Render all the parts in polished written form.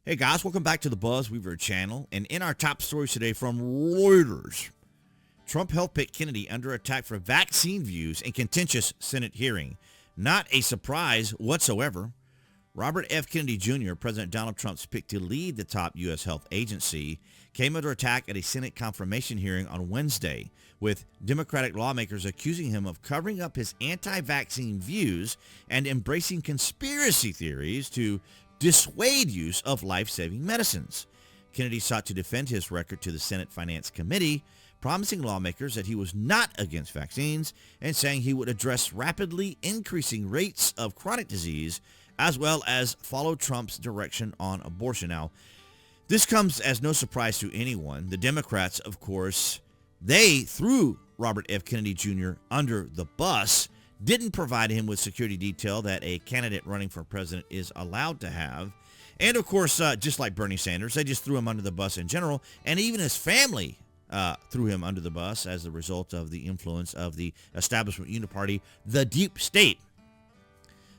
Hey guys, welcome back to the BuzWeaver channel. And in our top stories today from Reuters, Trump health pick Kennedy under attack for vaccine views in contentious Senate hearing. Not a surprise whatsoever. Robert F. Kennedy Jr., President Donald Trump's pick to lead the top U.S. health agency, came under attack at a Senate confirmation hearing on Wednesday, with Democratic lawmakers accusing him of covering up his anti-vaccine views and embracing conspiracy theories to dissuade use of life-saving medicines. Kennedy sought to defend his record to the Senate Finance Committee, promising lawmakers that he was not against vaccines and saying he would address rapidly increasing rates of chronic disease as well as follow Trump's direction on abortion. Now, this comes as no surprise to anyone. The Democrats, of course, they threw Robert F. Kennedy Jr. under the bus, didn't provide him with security detail that a candidate running for president is allowed to have. And, of course, just like Bernie Sanders, they just threw him under the bus in general. And even his family threw him under the bus as a result of the influence of the establishment uniparty, the deep state.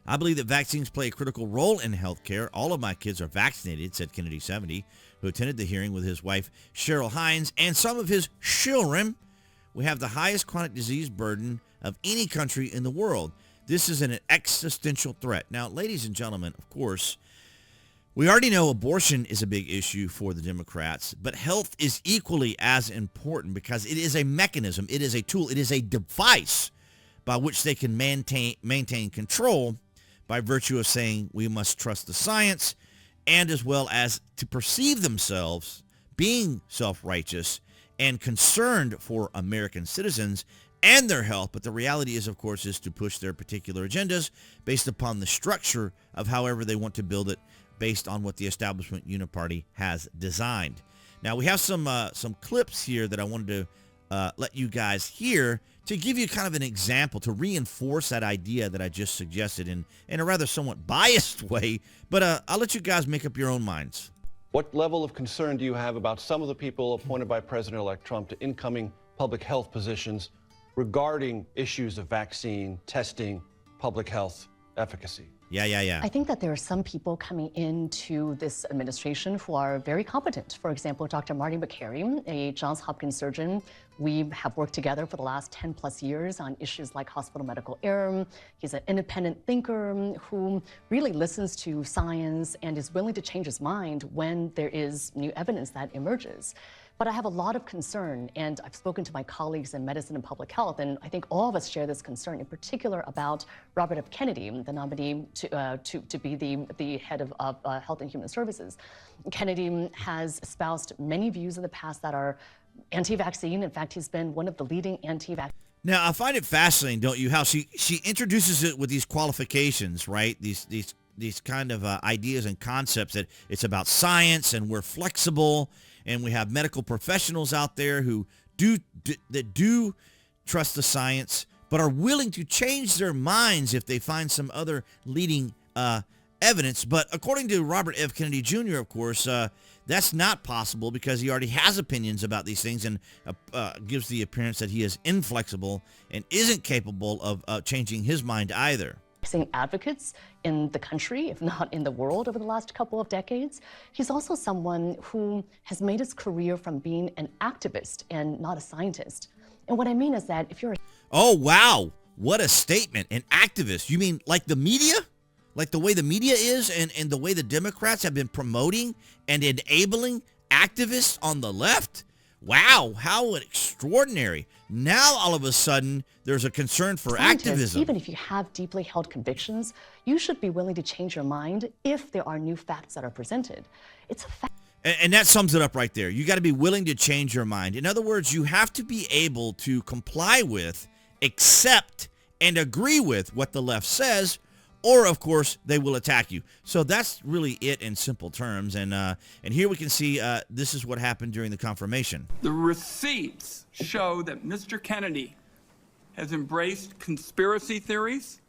I believe that vaccines play a critical role in health care. All of my kids are vaccinated, said Kennedy, 70, who attended the hearing with his wife, Cheryl Hines, and some of his children. We have the highest chronic disease burden of any country in the world. This is an existential threat. Now, ladies and gentlemen, of course, we already know abortion is a big issue for the Democrats, but health is equally as important because it is a mechanism, it is a tool, it is a device by which they can maintain control by virtue of saying we must trust the science and as well as to perceive themselves being self-righteous and concerned for American citizens and their health. But the reality is, of course, is to push their particular agendas based upon the structure of however they want to build it based on what the establishment uniparty has designed. Now, we have some clips here that I wanted to let you guys hear to give you kind of an example to reinforce that idea that I just suggested in a rather somewhat biased way. But I'll let you guys make up your own minds. What level of concern do you have about some of the people appointed by President-elect Trump to incoming public health positions regarding issues of vaccine, testing, public health efficacy? Yeah. I think that there are some people coming into this administration who are very competent. For example, Dr. Marty Makary, a Johns Hopkins surgeon. We have worked together for the last 10 plus years on issues like hospital medical error. He's an independent thinker who really listens to science and is willing to change his mind when there is new evidence that emerges. But I have a lot of concern, and I've spoken to my colleagues in medicine and public health, and I think all of us share this concern, in particular about Robert F. Kennedy, the nominee to be the head of Health and Human Services. Kennedy has espoused many views in the past that are anti-vaccine. In fact, he's been one of the leading anti-vaccine. Now, I find it fascinating, don't you, how she introduces it with these qualifications, right? These kind of ideas and concepts that it's about science and we're flexible. And we have medical professionals out there who do trust the science, but are willing to change their minds if they find some other leading evidence. But according to Robert F. Kennedy Jr., of course, that's not possible because he already has opinions about these things and gives the appearance that he is inflexible and isn't capable of changing his mind either. Advocates in the country, if not in the world, over the last couple of decades. He's also someone who has made his career from being an activist and not a scientist. And what I mean is that if you're Oh, wow. What a statement. An activist. You mean like the media? Like the way the media is and the way the Democrats have been promoting and enabling activists on the left? Wow, how extraordinary. Now, all of a sudden, there's a concern for activism. Even if you have deeply held convictions, you should be willing to change your mind if there are new facts that are presented. It's a fact. And that sums it up right there. You got to be willing to change your mind. In other words, you have to be able to comply with, accept, and agree with what the left says, or, of course, they will attack you. So that's really it in simple terms. And here we can see this is what happened during the confirmation. The receipts show that Mr. Kennedy has embraced conspiracy theories,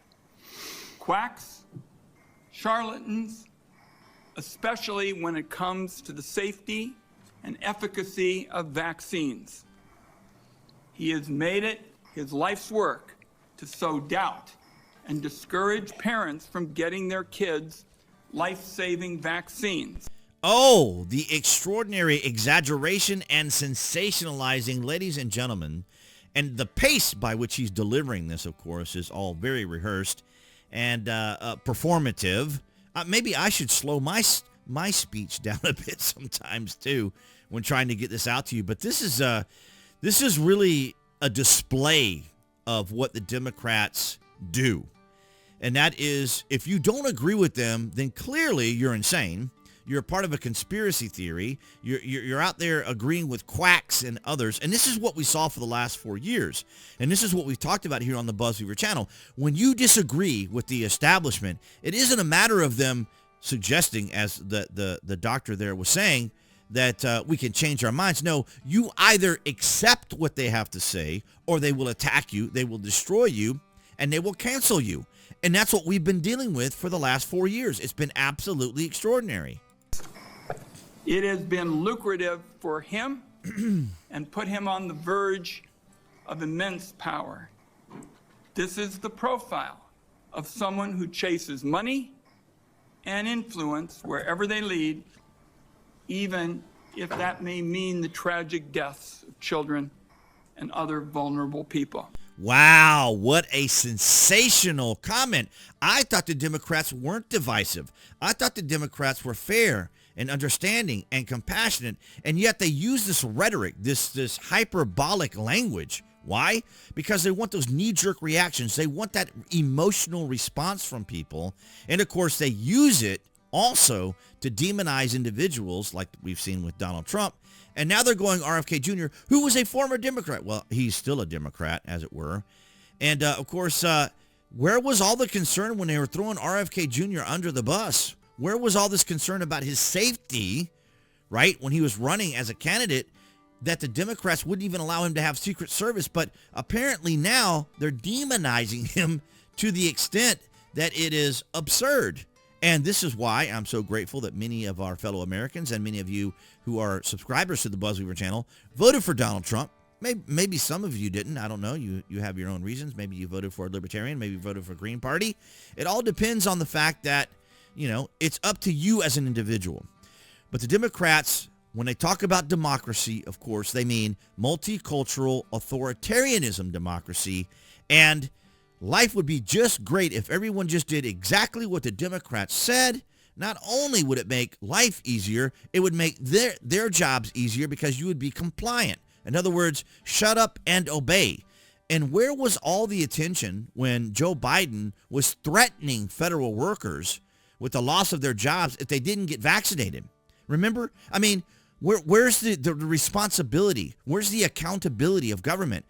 quacks, charlatans, especially when it comes to the safety and efficacy of vaccines. He has made it his life's work to sow doubt and discourage parents from getting their kids life-saving vaccines. Oh, the extraordinary exaggeration and sensationalizing, ladies and gentlemen. And the pace by which he's delivering this, of course, is all very rehearsed and performative. Maybe I should slow my speech down a bit sometimes, too, when trying to get this out to you. But this is really a display of what the Democrats do. And that is, if you don't agree with them, then clearly you're insane. You're part of a conspiracy theory. You're out there agreeing with quacks and others. And this is what we saw for the last 4 years. And this is what we've talked about here on the BuzWeaver channel. When you disagree with the establishment, it isn't a matter of them suggesting, as the doctor there was saying, that we can change our minds. No, you either accept what they have to say, or they will attack you, they will destroy you, and they will cancel you. And that's what we've been dealing with for the last 4 years. It's been absolutely extraordinary. It has been lucrative for him and put him on the verge of immense power. This is the profile of someone who chases money and influence wherever they lead, even if that may mean the tragic deaths of children and other vulnerable people. Wow, what a sensational comment. I thought the Democrats weren't divisive. I thought the Democrats were fair and understanding and compassionate, and yet they use this rhetoric, this hyperbolic language. Why? Because they want those knee-jerk reactions. They want that emotional response from people, and of course they use it also to demonize individuals like we've seen with Donald Trump. And now they're going RFK Jr., who was a former Democrat. Well, he's still a Democrat, as it were. And, of course, where was all the concern when they were throwing RFK Jr. under the bus? Where was all this concern about his safety, right, when he was running as a candidate, that the Democrats wouldn't even allow him to have Secret Service? But apparently now they're demonizing him to the extent that it is absurd. And this is why I'm so grateful that many of our fellow Americans and many of you who are subscribers to the BuzWeaver channel voted for Donald Trump. Maybe some of you didn't. I don't know. You have your own reasons. Maybe you voted for a Libertarian. Maybe you voted for Green Party. It all depends on the fact that, it's up to you as an individual. But the Democrats, when they talk about democracy, of course, they mean multicultural authoritarianism democracy. And life would be just great if everyone just did exactly what the Democrats said. Not only would it make life easier, it would make their jobs easier because you would be compliant. In other words, shut up and obey. And where was all the attention when Joe Biden was threatening federal workers with the loss of their jobs if they didn't get vaccinated? Remember? I mean, where's the responsibility? Where's the accountability of government?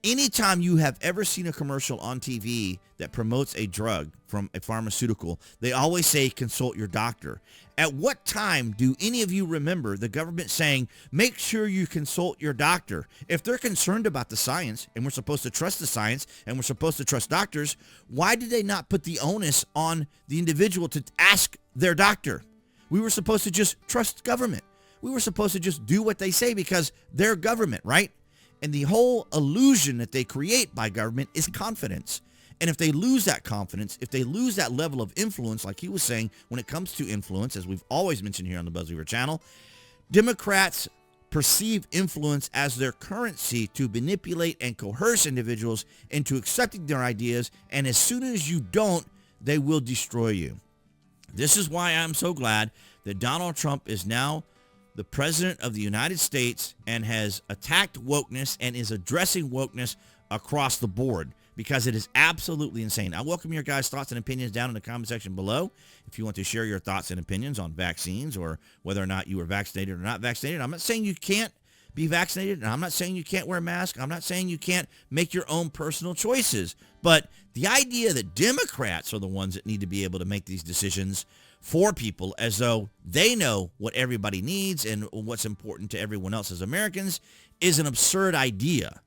Anytime you have ever seen a commercial on TV that promotes a drug from a pharmaceutical, they always say consult your doctor. At what time do any of you remember the government saying, make sure you consult your doctor? If they're concerned about the science, and we're supposed to trust the science, and we're supposed to trust doctors, why did they not put the onus on the individual to ask their doctor? We were supposed to just trust government. We were supposed to just do what they say because they're government, right? And the whole illusion that they create by government is confidence. And if they lose that confidence, if they lose that level of influence, like he was saying, when it comes to influence, as we've always mentioned here on the BuzWeaver channel, Democrats perceive influence as their currency to manipulate and coerce individuals into accepting their ideas. And as soon as you don't, they will destroy you. This is why I'm so glad that Donald Trump is now the president of the United States and has attacked wokeness and is addressing wokeness across the board, because it is absolutely insane. I welcome your guys' thoughts and opinions down in the comment section below. If you want to share your thoughts and opinions on vaccines or whether or not you are vaccinated or not vaccinated. I'm not saying you can't be vaccinated, and I'm not saying you can't wear a mask. I'm not saying you can't make your own personal choices. But the idea that Democrats are the ones that need to be able to make these decisions for people as though they know what everybody needs and what's important to everyone else as Americans is an absurd idea.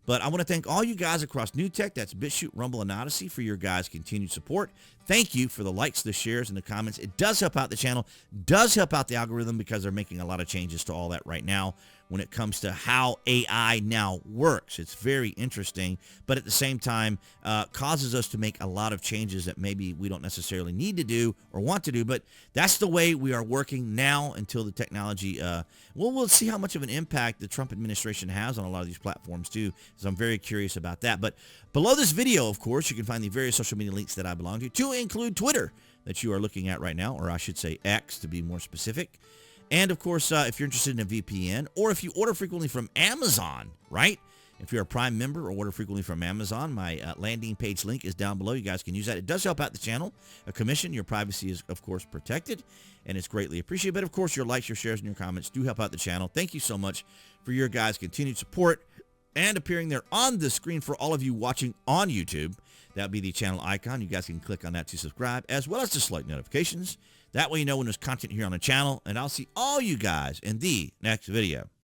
But I want to thank all you guys across New Tech, that's BitChute, Rumble, and Odyssey, for your guys' continued support. Thank you for the likes, the shares, and the comments. It does help out the channel, does help out the algorithm, because they're making a lot of changes to all that right now. when it comes to how AI now works. It's very interesting, but at the same time, causes us to make a lot of changes that maybe we don't necessarily need to do or want to do, but that's the way we are working now until the technology, we'll see how much of an impact the Trump administration has on a lot of these platforms too, so I'm very curious about that. But below this video, of course, you can find the various social media links that I belong to include Twitter that you are looking at right now, or I should say X to be more specific. And of course, if you're interested in a VPN, or if you order frequently from Amazon, right? If you're a Prime member or order frequently from Amazon, my landing page link is down below. You guys can use that. It does help out the channel. A commission, your privacy is, of course, protected, and it's greatly appreciated. But, of course, your likes, your shares, and your comments do help out the channel. Thank you so much for your guys' continued support and appearing there on the screen for all of you watching on YouTube. That would be the channel icon. You guys can click on that to subscribe, as well as to select notifications. That way you know when there's content here on the channel, and I'll see all you guys in the next video.